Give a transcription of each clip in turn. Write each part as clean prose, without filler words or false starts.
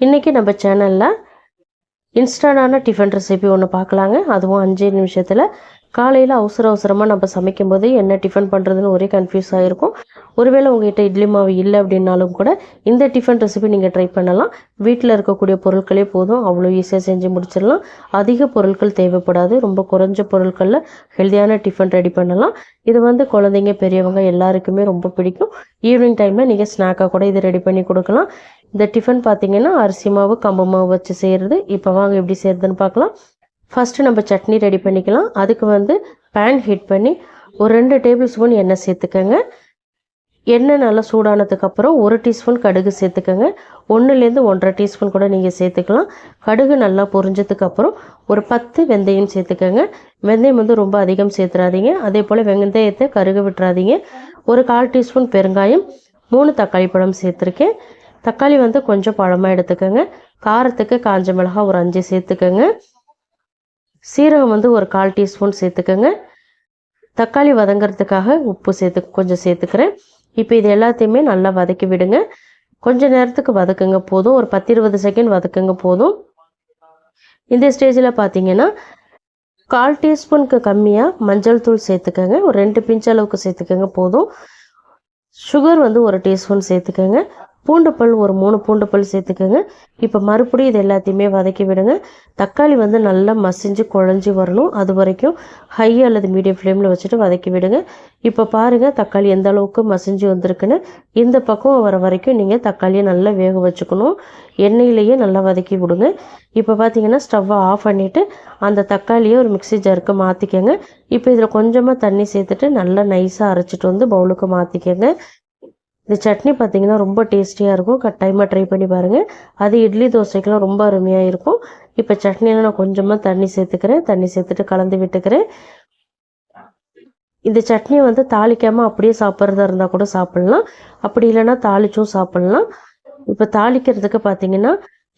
இன்றைக்கி நம்ம சேனலில் இன்ஸ்டன்டான டிஃபன் ரெசிபி ஒன்று பார்க்கலாங்க. அதுவும் 5 நிமிஷத்தில். காலையில் அவசரமாக நம்ம சமைக்கும்போது என்ன டிஃபன் பண்ணுறதுன்னு ஒரே கன்ஃபியூஸ் ஆகிருக்கும். ஒருவேளை உங்கள்கிட்ட இட்லி மாவு இல்லை அப்படின்னாலும் கூட இந்த டிஃபன் ரெசிபி நீங்கள் ட்ரை பண்ணலாம். வீட்டில் இருக்கக்கூடிய பொருட்களே போதும், அவ்வளோ ஈஸியாக செஞ்சு முடிச்சிடலாம். அதிக பொருட்கள் தேவைப்படாது. ரொம்ப குறைஞ்ச பொருட்களில் ஹெல்த்தியான டிஃபன் ரெடி பண்ணலாம். இது குழந்தைங்க பெரியவங்க எல்லாருக்குமே ரொம்ப பிடிக்கும். ஈவினிங் டைமில் நீங்கள் ஸ்நாக்காக கூட இது ரெடி பண்ணி கொடுக்கலாம். இந்த டிஃபன் பார்த்திங்கன்னா அரிசி மாவு கம்பு மாவு வச்சு செய்கிறது. இப்போ வாங்க எப்படி செய்கிறதுன்னு பார்க்கலாம். ஃபஸ்ட்டு நம்ம சட்னி ரெடி பண்ணிக்கலாம். அதுக்கு பேன் ஹீட் பண்ணி ஒரு 2 டேபிள் ஸ்பூன் எண்ணெய் சேர்த்துக்கங்க. எண்ணெய் நல்லா சூடானதுக்கப்புறம் 1 டீஸ்பூன் கடுகு சேர்த்துக்கங்க. 1லேருந்து 1.5 டீஸ்பூன் கூட நீங்கள் சேர்த்துக்கலாம். கடுகு நல்லா பொரிஞ்சதுக்கப்புறம் ஒரு 10 வெந்தயம் சேர்த்துக்கங்க. வெந்தயம் ரொம்ப அதிகம் சேர்த்துறாதீங்க. அதே போல் வெந்தயத்தை கருக விட்டுறாதீங்க. ஒரு 1/4 டீஸ்பூன் பெருங்காயம், 3 தக்காளி பழம் சேர்த்துருக்கேன். தக்காளி கொஞ்சம் பழமாக எடுத்துக்கோங்க. காரத்துக்கு காஞ்ச மிளகாய் ஒரு 5 சேர்த்துக்கோங்க. சீரகம் ஒரு 1/4 டீஸ்பூன் சேர்த்துக்கோங்க. தக்காளி வதங்கிறதுக்காக உப்பு கொஞ்சம் சேர்த்துக்கிறேன். இப்போ இது எல்லாத்தையுமே நல்லா வதக்கி விடுங்க. கொஞ்சம் நேரத்துக்கு வதக்குங்க போதும். ஒரு 10-20 செகண்ட் வதக்குங்க போதும். இந்த ஸ்டேஜில் பார்த்தீங்கன்னா 1/4 டீஸ்பூனுக்கு கம்மியாக மஞ்சள் தூள் சேர்த்துக்கோங்க. ஒரு 2 பிஞ்ச் அளவுக்கு சேர்த்துக்கோங்க போதும். சுகர் 1 டீஸ்பூன் சேர்த்துக்கோங்க. பூண்டுப்பல் ஒரு 3 பூண்டுப்பல் சேர்த்துக்கோங்க. இப்போ மறுபடியும் இது எல்லாத்தையுமே வதக்கி விடுங்க. தக்காளி நல்லா மசிஞ்சு குழஞ்சி வரணும். அது வரைக்கும் ஹை அல்லது மீடியம் ஃப்ளேமில் வச்சுட்டு வதக்கி விடுங்க. இப்போ பாருங்கள் தக்காளி எந்த அளவுக்கு மசிஞ்சு வந்திருக்குன்னு. இந்த பக்கம் வர வரைக்கும் நீங்கள் தக்காளியை நல்லா வேக வச்சுக்கணும். எண்ணெயிலேயே நல்லா வதக்கி விடுங்க. இப்போ பார்த்தீங்கன்னா ஸ்டவ்வை ஆஃப் பண்ணிவிட்டு அந்த தக்காளியை ஒரு மிக்ஸி ஜாருக்கு மாற்றிக்கங்க. இப்போ இதில் கொஞ்சமாக தண்ணி சேர்த்துட்டு நல்லா நைஸாக அரைச்சிட்டு பவுலுக்கு மாற்றிக்கங்க. இந்த சட்னி பார்த்திங்கன்னா ரொம்ப டேஸ்டியாக இருக்கும். கட்டாயமாக ட்ரை பண்ணி பாருங்கள். அது இட்லி தோசைக்கெலாம் ரொம்ப அருமையாக இருக்கும். இப்போ சட்னியில் நான் கொஞ்சமாக தண்ணி சேர்த்துக்கிறேன். தண்ணி சேர்த்துட்டு கலந்து விட்டுக்கிறேன். இந்த சட்னியை தாளிக்காமல் அப்படியே சாப்பிட்றதா இருந்தால் கூட சாப்பிட்லாம். அப்படி இல்லைன்னா தாளிச்சும் சாப்பிட்லாம். இப்போ தாளிக்கிறதுக்கு பார்த்திங்கன்னா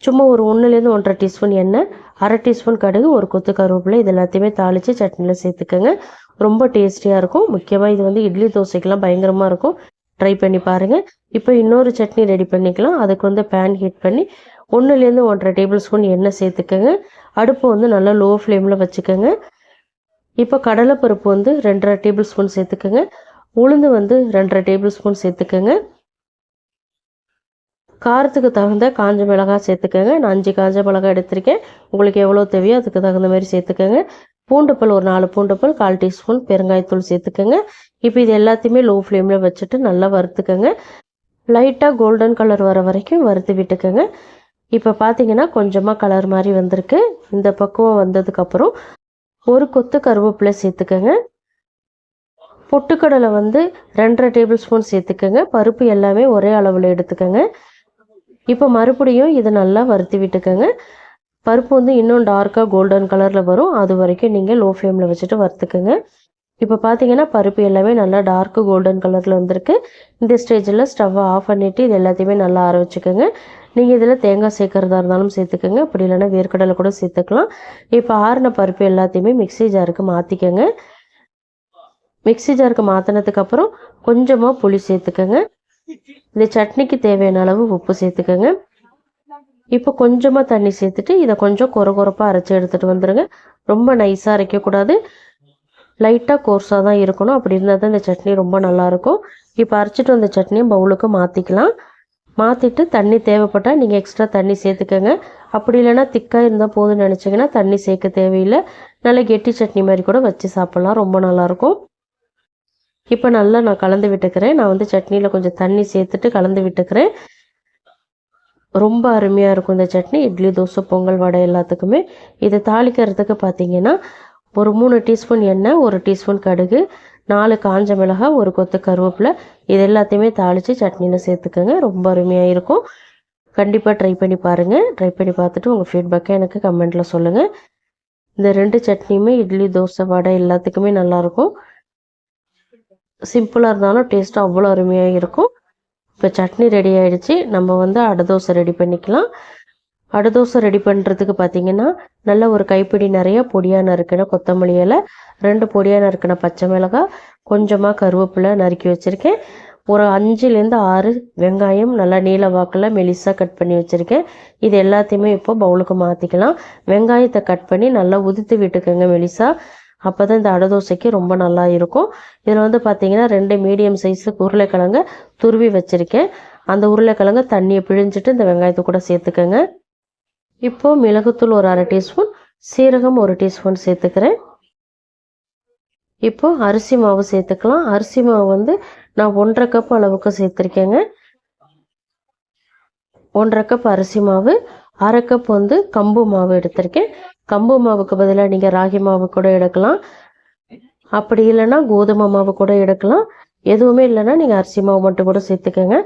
சும்மா ஒரு 1லேருந்து 1.5 டீஸ்பூன் எண்ணெய், 1/2 டீஸ்பூன் கடுகு, ஒரு கொத்து கருவேப்பிலை, இது எல்லாத்தையுமே தாளித்து சட்னியில் சேர்த்துக்கோங்க. ரொம்ப டேஸ்டியாக இருக்கும். முக்கியமாக இது இட்லி தோசைக்கெலாம் பயங்கரமாக இருக்கும். ட்ரை பண்ணி பாருங்கள். இப்போ இன்னொரு சட்னி ரெடி பண்ணிக்கலாம். அதுக்கு பேன் ஹீட் பண்ணி 1லேருந்து 1.5 டேபிள் ஸ்பூன் எண்ணெய் சேர்த்துக்கோங்க. அடுப்பு நல்லா லோ ஃப்ளேமில் வச்சுக்கோங்க. இப்போ கடலைப்பருப்பு 2.5 டேபிள் ஸ்பூன் சேர்த்துக்கோங்க. உளுந்து 2.5 டேபிள் ஸ்பூன் சேர்த்துக்கோங்க. காரத்துக்கு தகுந்த காஞ்ச மிளகாய் சேர்த்துக்கோங்க. நான் 5 காஞ்ச மிளகாய் எடுத்திருக்கேன். உங்களுக்கு எவ்வளோ தேவையோ அதுக்கு தகுந்த மாதிரி சேர்த்துக்கோங்க. பூண்டுப்பல் ஒரு 4 பூண்டுப்பல், 1/4 டீஸ்பூன் பெருங்காயத்தூள் சேர்த்துக்கோங்க. இப்போ இது எல்லாத்தையுமே லோ ஃப்ளேமில் வச்சுட்டு நல்லா வறுத்துக்கோங்க. லைட்டாக கோல்டன் கலர் வர வரைக்கும் வறுத்து விட்டுக்கோங்க. இப்போ பார்த்தீங்கன்னா கொஞ்சமாக கலர் மாதிரி வந்திருக்கு. இந்த பக்குவம் வந்ததுக்கப்புறம் ஒரு கொத்து கருவேப்பிலை சேர்த்துக்கோங்க. பொட்டுக்கடலை 2.5 டேபிள் ஸ்பூன் சேர்த்துக்கோங்க. பருப்பு எல்லாமே ஒரே அளவில் எடுத்துக்கோங்க. இப்போ மறுபடியும் இதை நல்லா வறுத்து விட்டுக்கோங்க. பருப்பு இன்னும் டார்க்காக கோல்டன் கலரில் வரும். அது வரைக்கும் நீங்கள் லோ ஃப்ளேமில் வச்சுட்டு வறுத்துக்கோங்க. இப்போ பார்த்தீங்கன்னா பருப்பு எல்லாமே நல்லா டார்க்கு கோல்டன் கலரில் வந்திருக்கு. இந்த ஸ்டேஜில் ஸ்டவ்வை ஆஃப் பண்ணிவிட்டு இது எல்லாத்தையுமே நல்லா ஆற வச்சுக்கோங்க. நீங்கள் இதில் தேங்காய் சேர்க்குறதா இருந்தாலும் சேர்த்துக்கோங்க. அப்படி இல்லைன்னா வேர்க்கடலை கூட சேர்த்துக்கலாம். இப்போ ஆறின பருப்பு எல்லாத்தையுமே மிக்ஸி ஜாருக்கு மாற்றிக்கோங்க. மிக்ஸி ஜாருக்கு மாற்றினதுக்கப்புறம் கொஞ்சமாக புளி சேர்த்துக்கோங்க. இந்த சட்னிக்கு தேவையான அளவு உப்பு சேர்த்துக்கோங்க. இப்போ கொஞ்சமாக தண்ணி சேர்த்துட்டு இதை கொஞ்சம் கொரப்பாக அரைச்சி எடுத்துகிட்டு வந்துடுங்க. ரொம்ப நைஸாக அரைக்கக்கூடாது, லைட்டாக கோர்ஸாக தான் இருக்கணும். அப்படி இருந்தால் தான் இந்த சட்னி ரொம்ப நல்லாயிருக்கும். இப்போ அரைச்சிட்டு வந்த சட்னியை பவுலுக்கு மாற்றிக்கலாம். மாற்றிட்டு தண்ணி தேவைப்பட்டால் நீங்கள் எக்ஸ்ட்ரா தண்ணி சேர்த்துக்கோங்க. அப்படி இல்லைன்னா திக்காக இருந்தால் போதும்னு நினச்சிங்கன்னா தண்ணி சேர்க்க தேவையில்லை. நல்லா கெட்டி சட்னி மாதிரி கூட வச்சு சாப்பிட்லாம். ரொம்ப நல்லாயிருக்கும். இப்போ நல்லா நான் கலந்து விட்டுக்கிறேன். நான் சட்னியில் கொஞ்சம் தண்ணி சேர்த்துட்டு கலந்து விட்டுக்கிறேன். ரொம்ப அருமையாக இருக்கும் இந்த சட்னி. இட்லி தோசை பொங்கல் வடை எல்லாத்துக்குமே. இதை தாளிக்கிறதுக்கு பார்த்தீங்கன்னா ஒரு 3 டீஸ்பூன் எண்ணெய், 1 டீஸ்பூன் கடுகு, 4 காஞ்ச மிளகாய், ஒரு கொத்து கருவேப்பிலை, இது எல்லாத்தையுமே தாளித்து சட்னியில் சேர்த்துக்கோங்க. ரொம்ப அருமையாக இருக்கும். கண்டிப்பாக ட்ரை பண்ணி பாருங்கள். ட்ரை பண்ணி பார்த்துட்டு உங்கள் ஃபீட்பேக்கை எனக்கு கமெண்ட்டில் சொல்லுங்கள். இந்த 2 சட்னியுமே இட்லி தோசை வடை எல்லாத்துக்குமே நல்லாயிருக்கும். சிம்பிளாக இருந்தாலும் டேஸ்ட்டு அவ்வளோ அருமையாக இருக்கும். இப்போ சட்னி ரெடி ஆகிடுச்சு. நம்ம அடை தோசை ரெடி பண்ணிக்கலாம். அடை தோசை ரெடி பண்ணுறதுக்கு பார்த்திங்கன்னா நல்ல ஒரு கைப்பிடி நிறைய பொடியாக நறுக்கின கொத்தமல்லி இலை, 2 பொடியாக நறுக்கின பச்சை மிளகாய், கொஞ்சமாக கருவேப்பிலை நறுக்கி வச்சுருக்கேன். ஒரு 5லேருந்து 6 வெங்காயம் நல்லா நீல வாக்கில் மெலிசாக கட் பண்ணி வச்சுருக்கேன். இது எல்லாத்தையுமே இப்போ பவுலுக்கு மாற்றிக்கலாம். வெங்காயத்தை கட் பண்ணி நல்லா உதித்து விட்டுக்கோங்க மெலிசா. அப்போ தான் இந்த அடை தோசைக்கு ரொம்ப நல்லா இருக்கும். இதில் வந்து பார்த்தீங்கன்னா 2 மீடியம் சைஸுக்கு உருளைக்கிழங்க துருவி வச்சுருக்கேன். அந்த உருளைக்கிழங்க தண்ணியை பிழிஞ்சிட்டு இந்த வெங்காயத்தை கூட சேர்த்துக்கோங்க. இப்போது மிளகுத்தூள் ஒரு 1/2 டீஸ்பூன், சீரகம் 1 டீஸ்பூன் சேர்த்துக்கிறேன். இப்போ அரிசி மாவு சேர்த்துக்கலாம். அரிசி மாவு வந்து நான் 1/2 கப் அளவுக்கு சேர்த்துருக்கேங்க. 1/2 கப் அரிசி மாவு, 1/2 கப் வந்து கம்பு மாவு எடுத்திருக்கேன். கம்பு மாவுக்கு பதிலாக நீங்கள் ராகி மாவு கூட எடுக்கலாம். அப்படி இல்லைன்னா கோதுமை மாவு கூட எடுக்கலாம். எதுவுமே இல்லைன்னா நீங்கள் அரிசி மாவு மட்டும் கூட சேர்த்துக்கோங்க.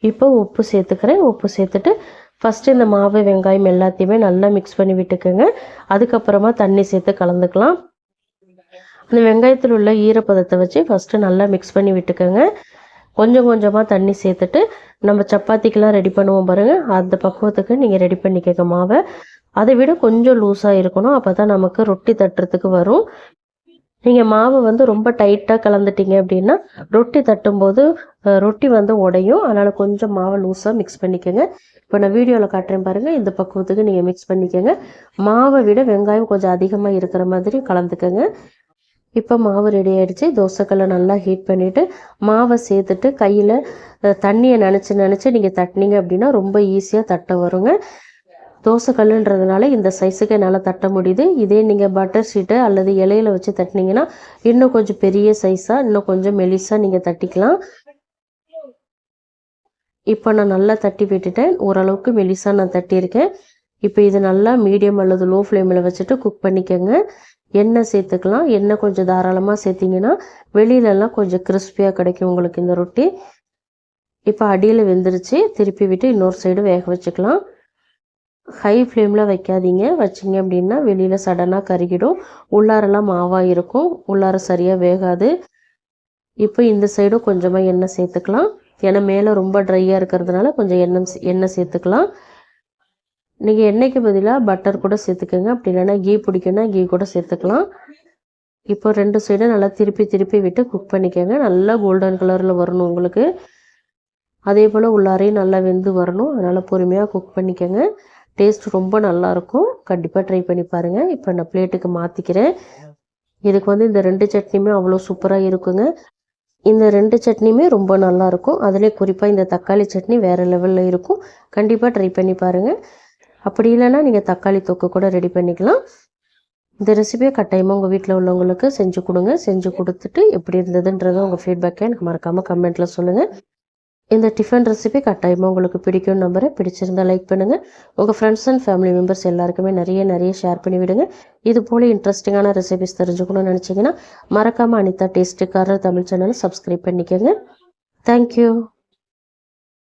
இப்போ உப்பு சேர்த்துக்கிறேன். உப்பு சேர்த்துட்டு ஃபஸ்ட்டு இந்த மாவு வெங்காயம் எல்லாத்தையுமே நல்லா மிக்ஸ் பண்ணி விட்டுக்கோங்க. அதுக்கப்புறமா தண்ணி சேர்த்து கலந்துக்கலாம். அந்த வெங்காயத்தில் உள்ள ஈரப்பதத்தை வச்சு ஃபஸ்ட்டு நல்லா மிக்ஸ் பண்ணி விட்டுக்கோங்க. கொஞ்சம் கொஞ்சமாக தண்ணி சேர்த்துட்டு நம்ம சப்பாத்திக்கெலாம் ரெடி பண்ணுவோம் பாருங்கள், அந்த பக்குவத்துக்கு நீங்கள் ரெடி பண்ணிக்கோங்க மாவை. அதை விட கொஞ்சம் லூஸாக இருக்கணும். அப்போ தான் நமக்கு ரொட்டி தட்டுறதுக்கு வரும். நீங்கள் மாவை வந்து ரொம்ப டைட்டாக கலந்துட்டீங்க அப்படின்னா ரொட்டி தட்டும்போது ரொட்டி வந்து உடையும். அதனால் கொஞ்சம் மாவை லூஸாக மிக்ஸ் பண்ணிக்கோங்க. இப்போ நான் வீடியோவில் காட்டுறேன் பாருங்கள், இந்த பக்குவத்துக்கு நீங்கள் மிக்ஸ் பண்ணிக்கோங்க. மாவை விட வெங்காயம் கொஞ்சம் அதிகமாக இருக்கிற மாதிரி கலந்துக்கோங்க. இப்போ மாவு ரெடி ஆகிடுச்சு. தோசைக்கல்லை நல்லா ஹீட் பண்ணிவிட்டு மாவை சேர்த்துட்டு கையில் தண்ணியை நினச்சி நீங்கள் தட்டினீங்க அப்படின்னா ரொம்ப ஈஸியாக தட்ட வருங்க. தோசைக்கல்லுன்றதுனால இந்த சைஸுக்கு என்னால் தட்ட முடியுது. இதே நீங்கள் பட்டர் ஷீட்டு அல்லது இலையில வச்சு தட்டினீங்கன்னா இன்னும் கொஞ்சம் பெரிய சைஸாக இன்னும் கொஞ்சம் மெலிசாக நீங்கள் தட்டிக்கலாம். இப்போ நான் நல்லா தட்டி விட்டுட்டேன். ஓரளவுக்கு மெலிசாக நான் தட்டியிருக்கேன். இப்போ இது நல்லா மீடியம் அல்லது லோ ஃப்ளேமில் வச்சுட்டு குக் பண்ணிக்கோங்க. எண்ணெய் சேர்த்துக்கலாம். எண்ணெய் கொஞ்சம் தாராளமாக சேர்த்திங்கன்னா வெளியிலலாம் கொஞ்சம் கிறிஸ்பியாக கிடைக்கும் உங்களுக்கு இந்த ரொட்டி. இப்போ அடியில் வெந்துருச்சு. திருப்பி விட்டு இன்னொரு சைடு வேக வச்சுக்கலாம். ஹை ஃப்ளேமில் வைக்காதீங்க. வச்சிங்க அப்படின்னா வெளியில் சடனாக கருகிடும். உள்ளாரெல்லாம் மாவாக இருக்கும். உள்ளார சரியாக வேகாது. இப்போ இந்த சைடும் கொஞ்சமாக எண்ணெய் சேர்த்துக்கலாம். ஏன்னா மேலே ரொம்ப ட்ரையாக இருக்கிறதுனால கொஞ்சம் எண்ணெய் சேர்த்துக்கலாம். நீங்கள் எண்ணெய்க்கு பதிலாக பட்டர் கூட சேர்த்துக்கோங்க. அப்படி இல்லைன்னா கீ பிடிக்குன்னா கீ கூட சேர்த்துக்கலாம். இப்போ 2 சைடும் நல்லா திருப்பி விட்டு குக் பண்ணிக்கோங்க. நல்லா கோல்டன் கலரில் வரணும் உங்களுக்கு. அதே போல் உள்ளாரையும் நல்லா வெந்து வரணும். அதனால் பொறுமையாக குக் பண்ணிக்கோங்க. டேஸ்ட் ரொம்ப நல்லாயிருக்கும். கண்டிப்பாக ட்ரை பண்ணி பாருங்கள். இப்போ நான் பிளேட்டுக்கு மாற்றிக்கிறேன். இதுக்கு வந்து இந்த 2 சட்னியுமே அவ்வளோ சூப்பராக இருக்குங்க. இந்த 2 சட்னியுமே ரொம்ப நல்லாயிருக்கும். அதிலே குறிப்பாக இந்த தக்காளி சட்னி வேறு லெவலில் இருக்கும். கண்டிப்பாக ட்ரை பண்ணி பாருங்கள். அப்படி இல்லைன்னா நீங்கள் தக்காளி தொக்கு கூட ரெடி பண்ணிக்கலாம். இந்த ரெசிபியை கட்டாயமாக உங்கள் வீட்டில் உள்ளவங்களுக்கு செஞ்சு கொடுங்க. செஞ்சு கொடுத்துட்டு எப்படி இருந்ததுன்றதை உங்கள் ஃபீட்பேக்கை எனக்கு மறக்காமல் கமெண்ட்டில் சொல்லுங்கள். இந்த டிஃபன் ரெசிபி கட்டாயமாக உங்களுக்கு பிடிக்கும்னு நம்புறேன். பிடிச்சிருந்தால் லைக் பண்ணுங்கள். உங்கள் ஃப்ரெண்ட்ஸ் அண்ட் ஃபேமிலி மெம்பர்ஸ் எல்லாருக்குமே நிறைய ஷேர் பண்ணி விடுங்க. இது போல் இன்ட்ரெஸ்டிங்கான ரெசிபிஸ் தெரிஞ்சுக்கணும்னு நினச்சிங்கன்னா மறக்காமல் அனிதா டேஸ்ட்டுக்காரர் தமிழ் சேனலை சப்ஸ்கிரைப் பண்ணிக்கோங்க. தேங்க்யூ.